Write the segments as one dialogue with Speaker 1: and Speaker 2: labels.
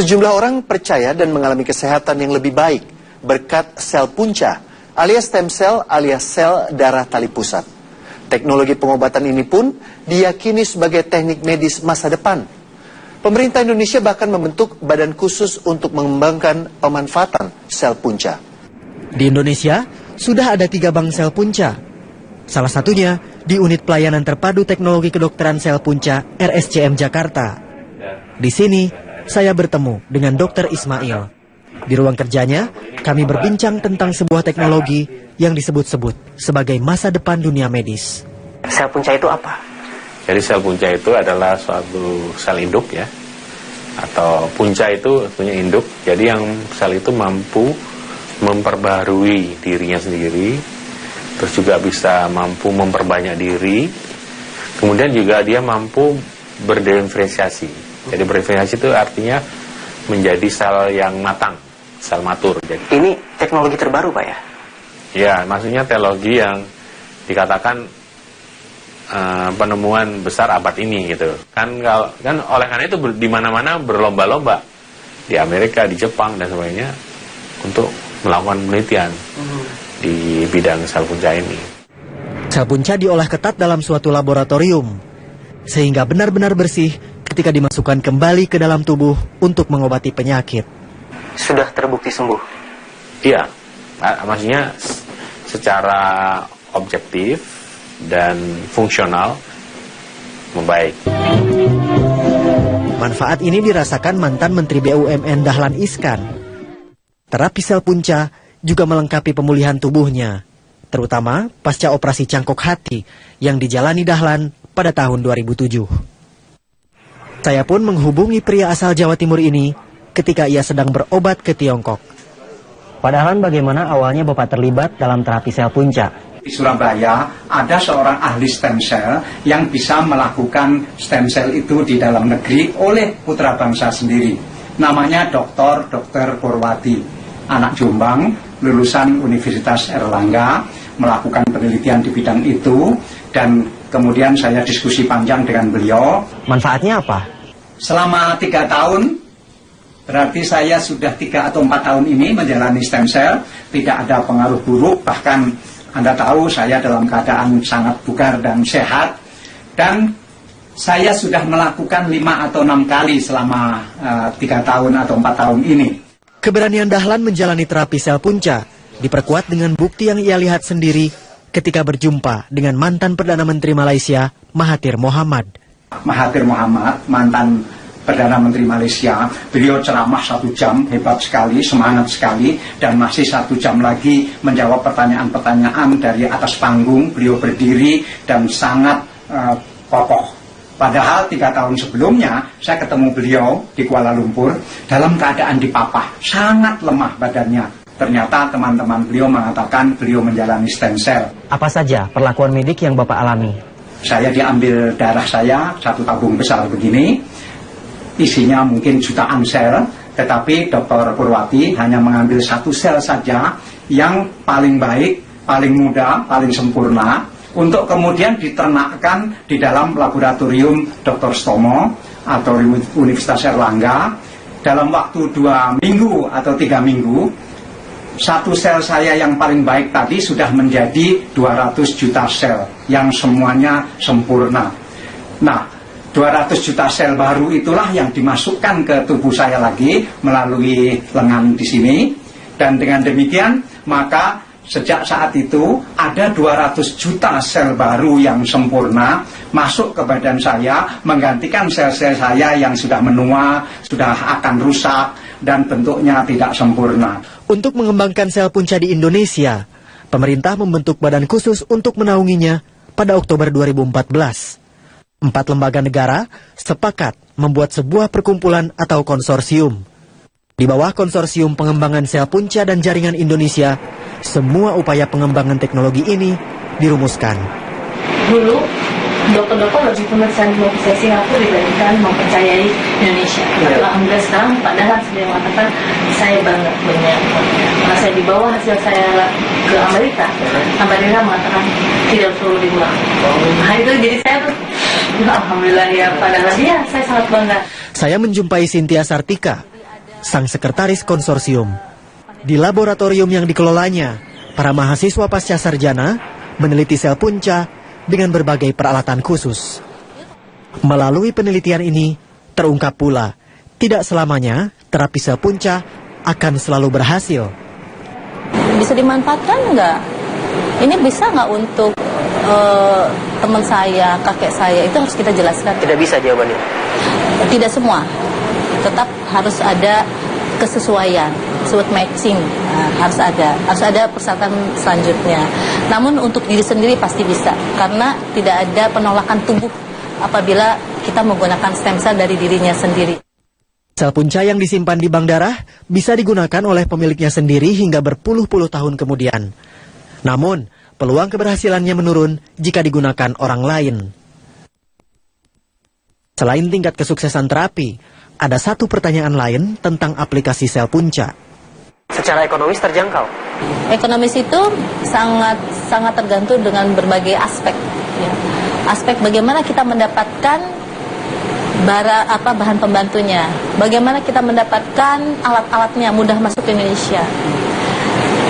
Speaker 1: Sejumlah orang percaya dan mengalami kesehatan yang lebih baik berkat sel punca alias stem cell alias sel darah tali pusat. Teknologi pengobatan ini pun diyakini sebagai teknik medis masa depan. Pemerintah Indonesia bahkan membentuk badan khusus untuk mengembangkan pemanfaatan sel punca.
Speaker 2: Di Indonesia sudah ada 3 bank sel punca. Salah satunya di Unit Pelayanan Terpadu Teknologi Kedokteran Sel Punca RSCM Jakarta. Di sini saya bertemu dengan Dr. Ismail. Di ruang kerjanya, kami berbincang tentang sebuah teknologi yang disebut-sebut sebagai masa depan dunia medis.
Speaker 3: Sel punca itu apa?
Speaker 4: Jadi sel punca itu adalah suatu sel induk ya, atau punca itu punya induk. Jadi yang sel itu mampu memperbarui dirinya sendiri, terus juga bisa mampu memperbanyak diri, kemudian juga dia mampu berdiferensiasi. Jadi berdiferensiasi itu artinya menjadi sel yang matang, sel matur. Jadi,
Speaker 3: ini teknologi terbaru Pak ya?
Speaker 4: Ya, maksudnya teknologi yang dikatakan penemuan besar abad ini gitu. Kan oleh karena itu di mana-mana berlomba-lomba di Amerika, di Jepang dan sebagainya untuk melakukan penelitian di bidang sel punca ini.
Speaker 2: Sel punca diolah ketat dalam suatu laboratorium sehingga benar-benar bersih ketika dimasukkan kembali ke dalam tubuh untuk mengobati penyakit.
Speaker 3: Sudah terbukti sembuh?
Speaker 4: Iya, maksudnya secara objektif dan fungsional membaik.
Speaker 2: Manfaat ini dirasakan mantan Menteri BUMN Dahlan Iskan. Terapi sel punca juga melengkapi pemulihan tubuhnya, terutama pasca operasi cangkok hati yang dijalani Dahlan pada tahun 2007. Saya pun menghubungi pria asal Jawa Timur ini ketika ia sedang berobat ke Tiongkok. Padahal bagaimana awalnya Bapak terlibat dalam terapi sel punca?
Speaker 5: Di Surabaya ada seorang ahli stem cell yang bisa melakukan stem cell itu di dalam negeri oleh putra bangsa sendiri. Namanya Dr. Purwati, anak Jombang, lulusan Universitas Erlangga, melakukan penelitian di bidang itu, dan kemudian saya diskusi panjang dengan beliau.
Speaker 2: Manfaatnya apa?
Speaker 5: Selama 3 tahun, berarti saya sudah 3 atau 4 tahun ini menjalani stem cell, tidak ada pengaruh buruk, bahkan Anda tahu saya dalam keadaan sangat bugar dan sehat, dan saya sudah melakukan 5 atau 6 kali selama 3 tahun atau 4 tahun ini.
Speaker 2: Keberanian Dahlan menjalani terapi sel punca diperkuat dengan bukti yang ia lihat sendiri ketika berjumpa dengan mantan Perdana Menteri Malaysia Mahathir Mohamad.
Speaker 5: Mahathir Mohamad, mantan Perdana Menteri Malaysia, beliau ceramah 1 jam, hebat sekali, semangat sekali, dan masih 1 jam lagi menjawab pertanyaan-pertanyaan dari atas panggung. Beliau berdiri dan sangat kokoh. Padahal 3 tahun sebelumnya saya ketemu beliau di Kuala Lumpur dalam keadaan dipapah, sangat lemah badannya. Ternyata teman-teman beliau mengatakan beliau menjalani stem cell.
Speaker 3: Apa saja perlakuan medik yang Bapak alami?
Speaker 5: Saya diambil darah saya, 1 tabung besar begini, isinya mungkin jutaan sel, tetapi Dr. Purwati hanya mengambil 1 sel saja yang paling baik, paling muda, paling sempurna, untuk kemudian diternakkan di dalam laboratorium Dr. Stomo atau Universitas Erlangga. Dalam waktu 2 minggu atau 3 minggu, 1 sel saya yang paling baik tadi sudah menjadi 200 juta sel yang semuanya sempurna. Nah, 200 juta sel baru itulah yang dimasukkan ke tubuh saya lagi melalui lengan di sini, dan dengan demikian maka sejak saat itu ada 200 juta sel baru yang sempurna masuk ke badan saya, menggantikan sel-sel saya yang sudah menua, sudah akan rusak dan bentuknya tidak sempurna.
Speaker 2: Untuk mengembangkan sel punca di Indonesia, pemerintah membentuk badan khusus untuk menaunginya pada Oktober 2014. 4 lembaga negara sepakat membuat sebuah perkumpulan atau konsorsium. Di bawah konsorsium pengembangan sel punca dan jaringan Indonesia, semua upaya pengembangan teknologi ini dirumuskan.
Speaker 6: Dulu, dokter-dokter lebih pemeriksaan ke Singapura dibandingkan mempercayai Indonesia. Alhamdulillah sekarang Pak Dahlan sudah mengatakan saya bangga punya. Karena saya dibawa hasil saya ke Amerika, Amerika mengatakan tidak perlu diulang. Nah itu jadi saya tuh, alhamdulillah ya Pak Dahlan, ya saya sangat bangga.
Speaker 2: Saya menjumpai Cynthia Sartika, sang sekretaris konsorsium. Di laboratorium yang dikelolanya, para mahasiswa pasca sarjana meneliti sel punca dengan berbagai peralatan khusus. Melalui penelitian ini, terungkap pula, tidak selamanya terapi sel punca akan selalu berhasil.
Speaker 6: Bisa dimanfaatkan nggak? Ini bisa nggak untuk teman saya, kakek saya? Itu harus kita jelaskan.
Speaker 3: Tidak bisa jawabannya.
Speaker 6: Tidak semua. Tetap harus ada kesesuaian, disebut matching. Nah, harus ada persyaratan selanjutnya. Namun untuk diri sendiri pasti bisa, karena tidak ada penolakan tubuh apabila kita menggunakan stem cell dari dirinya sendiri.
Speaker 2: Sel punca yang disimpan di bank darah bisa digunakan oleh pemiliknya sendiri hingga berpuluh-puluh tahun kemudian. Namun, peluang keberhasilannya menurun jika digunakan orang lain. Selain tingkat kesuksesan terapi, ada satu pertanyaan lain tentang aplikasi sel punca.
Speaker 3: Secara ekonomis terjangkau.
Speaker 6: Ekonomis itu sangat tergantung dengan berbagai aspek. Ya. Aspek bagaimana kita mendapatkan bahan pembantunya, bagaimana kita mendapatkan alat-alatnya mudah masuk ke Indonesia.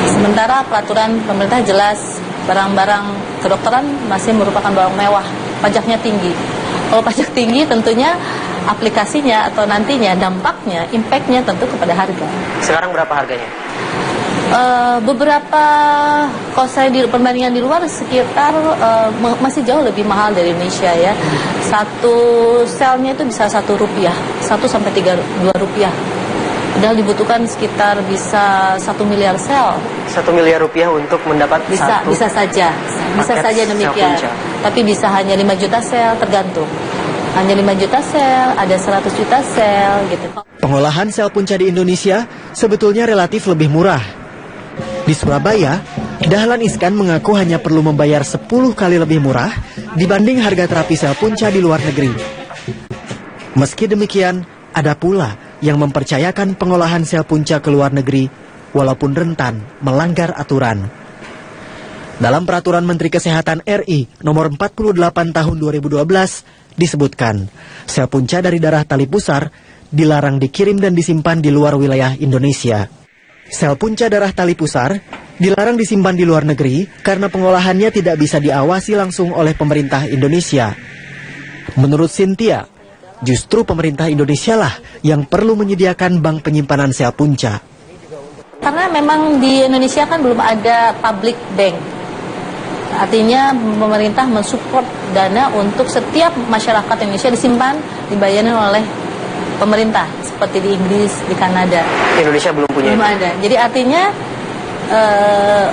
Speaker 6: Sementara peraturan pemerintah jelas, barang-barang kedokteran masih merupakan barang mewah, pajaknya tinggi. Kalau pajak tinggi tentunya aplikasinya atau nantinya dampaknya, impactnya tentu kepada harga.
Speaker 3: Sekarang berapa harganya?
Speaker 6: Beberapa, kalau saya di perbandingan di luar sekitar masih jauh lebih mahal dari Indonesia ya. Satu selnya itu bisa Rp1, 1 sampai 2 rupiah. Padahal dibutuhkan sekitar bisa 1 miliar sel.
Speaker 3: 1 miliar rupiah untuk mendapat
Speaker 6: bisa saja demikian. Tapi bisa hanya 5 juta sel, tergantung. Hanya 5 juta sel, ada 100 juta sel gitu.
Speaker 2: Pengolahan sel punca di Indonesia sebetulnya relatif lebih murah. Di Surabaya, Dahlan Iskan mengaku hanya perlu membayar 10 kali lebih murah dibanding harga terapi sel punca di luar negeri. Meski demikian, ada pula yang mempercayakan pengolahan sel punca ke luar negeri walaupun rentan melanggar aturan. Dalam Peraturan Menteri Kesehatan RI Nomor 48 Tahun 2012 disebutkan, sel punca dari darah tali pusar dilarang dikirim dan disimpan di luar wilayah Indonesia. Sel punca darah tali pusar dilarang disimpan di luar negeri karena pengolahannya tidak bisa diawasi langsung oleh pemerintah Indonesia. Menurut Cynthia, justru pemerintah Indonesia lah yang perlu menyediakan bank penyimpanan sel punca.
Speaker 6: Karena memang di Indonesia kan belum ada public bank. Artinya pemerintah mensupport dana untuk setiap masyarakat Indonesia disimpan, dibayarin oleh pemerintah seperti di Inggris, di Kanada.
Speaker 3: Indonesia belum punya.
Speaker 6: Belum ada. Jadi artinya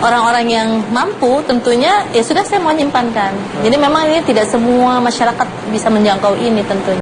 Speaker 6: orang-orang yang mampu tentunya ya sudah saya mau menyimpankan. Jadi memang ini tidak semua masyarakat bisa menjangkau ini tentunya.